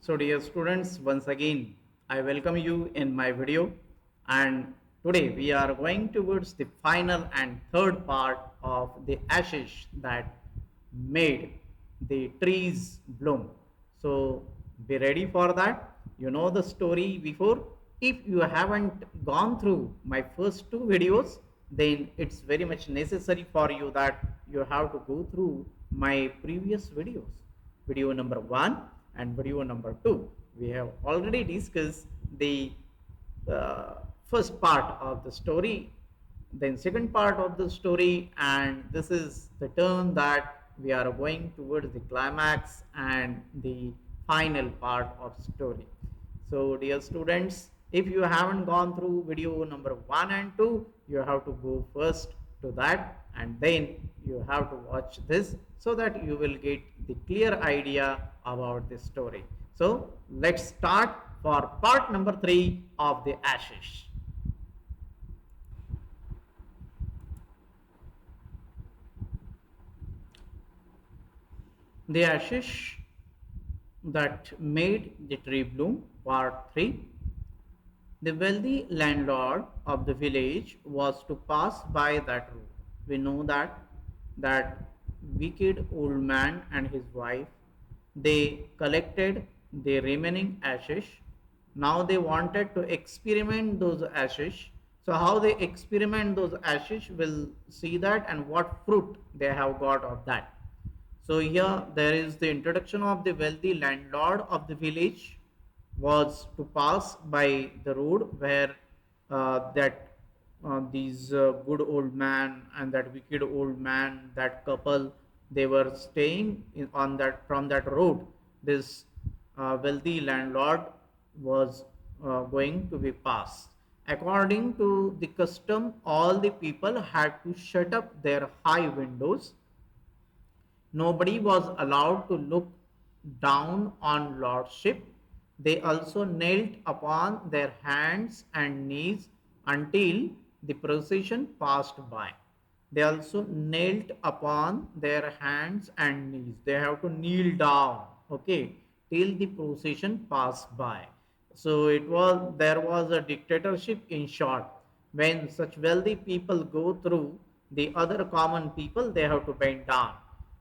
So dear students, once again, I welcome you in my video, and today we are going towards the final and third part of the ashes that made the trees bloom. So be ready for that. You know the story before. If you haven't gone through my first two videos, then it's very much necessary for you that you have to go through my previous videos, video number 1 and video number 2. We have already discussed the first part of the story, then second part of the story, and this is the turn that we are going towards the climax and the final part of story. So dear students, if you haven't gone through video number 1 and 2, you have to go first to that, and then you have to watch this so that you will get the clear idea about this story. So let's start for part number 3 of the ashes. The ashes that made the tree bloom, part 3. The wealthy landlord of the village was to pass by that road. We know that wicked old man and his wife, they collected the remaining ashes. Now they wanted to experiment those ashes. So how they experiment those ashes, we'll see that, and what fruit they have got of that. So here there is the introduction of the wealthy landlord of the village was to pass by the road where that these good old man and that wicked old man, that couple, they were staying on that, from that road. This wealthy landlord was going to be passed. According to the custom, all the people had to shut up their high windows. Nobody was allowed to look down on lordship. They also knelt upon their hands and knees until the procession passed by. They also knelt upon their hands and knees. They have to kneel down, okay, till the procession passed by. So there was a dictatorship in short. When such wealthy people go through, the other common people, they have to bend down.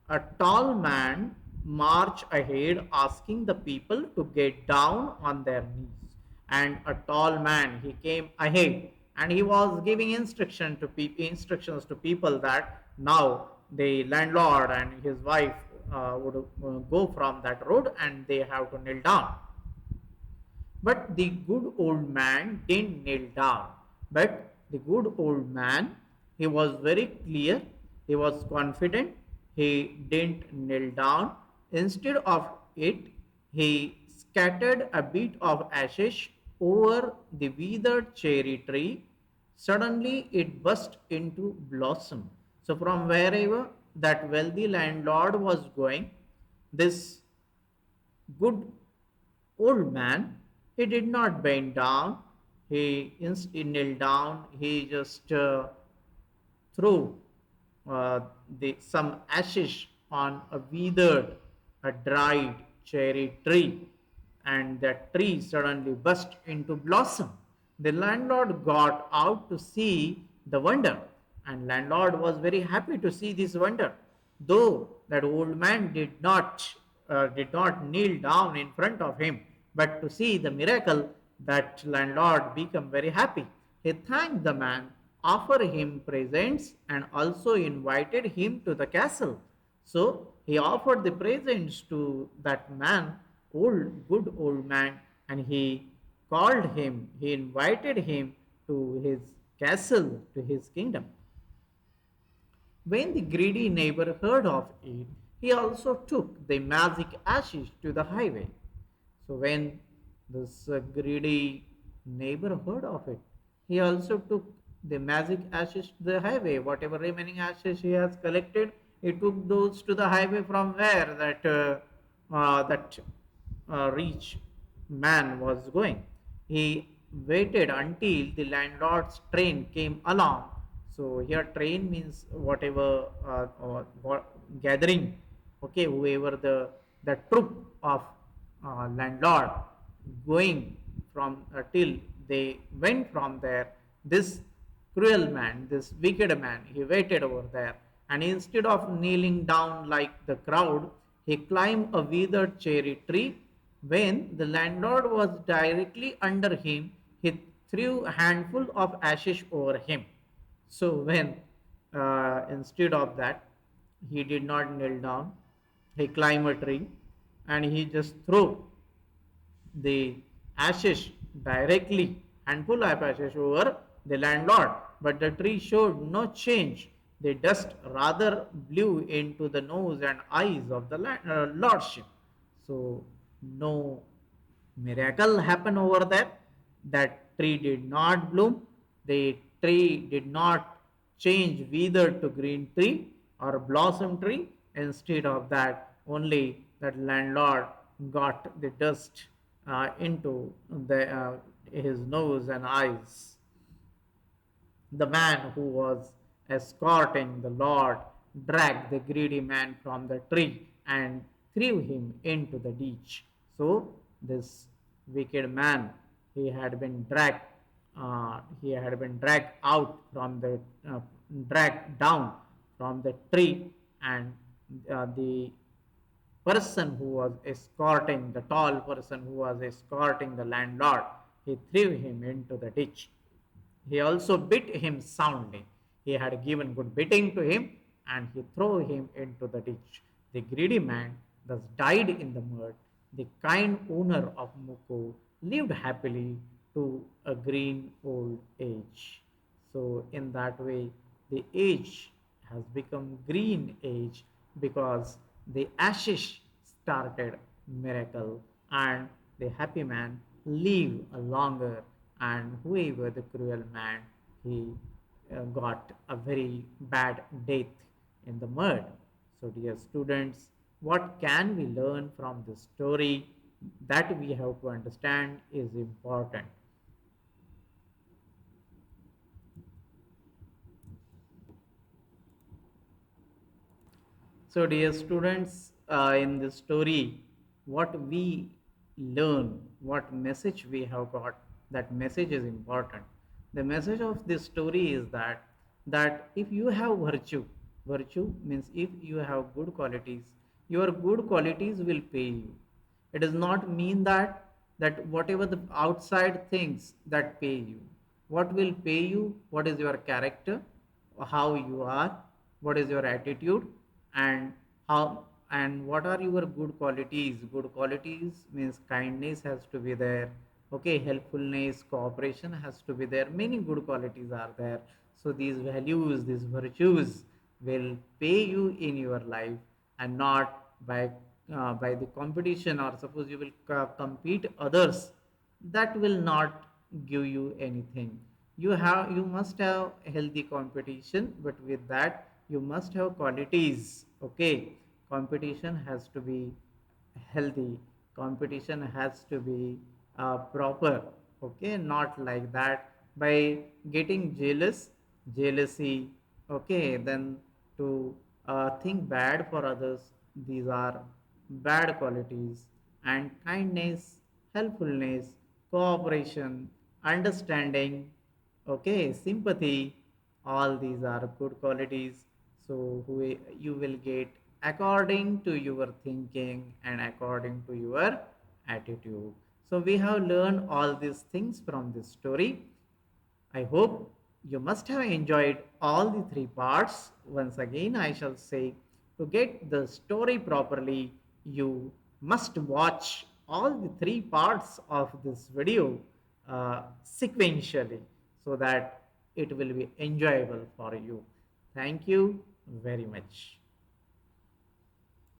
A tall man marched ahead asking the people to get down on their knees. And a tall man, he came ahead and he was giving instructions to people that now the landlord and his wife would go from that road and they have to kneel down. But the good old man didn't kneel down. But the good old man, he was very clear, he was confident, he didn't kneel down. Instead of it, he scattered a bit of ashes over the withered cherry tree. Suddenly it burst into blossom. So from wherever that wealthy landlord was going, this good old man, he did not bend down, he knelt down, he just threw some ashes on a withered, a dried cherry tree, and that tree suddenly burst into blossom. The landlord got out to see the wonder, and landlord was very happy to see this wonder. Though that old man did not kneel down in front of him, but to see the miracle, that landlord became very happy. He thanked the man, offered him presents, and also invited him to the castle. So he offered the presents to that man, good old man, and he called him, he invited him to his castle, to his kingdom. When the greedy neighbor heard of it, he also took the magic ashes to the highway. So when this greedy neighbor heard of it, he also took the magic ashes to the highway. Whatever remaining ashes he has collected, he took those to the highway from where that rich man was going. He waited until the landlord's train came along. So here train means whatever gathering, okay, whoever the troop of landlord going from till they went from there. This cruel man, this wicked man, he waited over there, and instead of kneeling down like the crowd, he climbed a withered cherry tree. When the landlord was directly under him, he threw a handful of ashes over him. So when instead of that, he did not kneel down, he climbed a tree and he just threw the ashes directly, handful of ashes over the landlord. But the tree showed no change. The dust rather blew into the nose and eyes of the lordship. So no miracle happened over there. That tree did not bloom. The tree did not change wither to green tree or blossom tree. Instead of that, only that landlord got the dust into his nose and eyes. The man who was escorting the Lord dragged the greedy man from the tree and threw him into the ditch. So this wicked man, he had been dragged, out from the dragged down from the tree, and the person who was escorting, the tall person who was escorting the landlord, he threw him into the ditch. He also beat him soundly. He had given good beating to him, and he threw him into the ditch. The greedy man thus died in the mud. The kind owner of Muko lived happily to a green old age. So in that way, the age has become green age because the ashes started miracle, and the happy man live longer, and whoever the cruel man, he got a very bad death in the mud. So dear students, what can we learn from this story? That we have to understand is important. So, dear students, in this story, what we learn, what message we have got, that message is important. The message of this story is that if you have virtue, virtue means if you have good qualities, your good qualities will pay you. It does not mean that whatever the outside things that pay you. What will pay you? What is your character? How you are? What is your attitude? And how and what are your good qualities? Good qualities means kindness has to be there. Okay, helpfulness, cooperation has to be there. Many good qualities are there. So these values, these virtues will pay you in your life, and not by the competition, or suppose you will compete others, that will not give you anything. You must have healthy competition, but with that you must have qualities. Okay, competition has to be healthy, competition has to be proper. Okay, not like that by getting jealousy. Okay, then to think bad for others, these are bad qualities. And kindness, helpfulness, cooperation, understanding, okay, sympathy, all these are good qualities. So you will get according to your thinking and according to your attitude. So we have learned all these things from this story. I hope you must have enjoyed all the three parts. Once again, I shall say, to get the story properly, you must watch all the three parts of this video sequentially, so that it will be enjoyable for you. Thank you very much.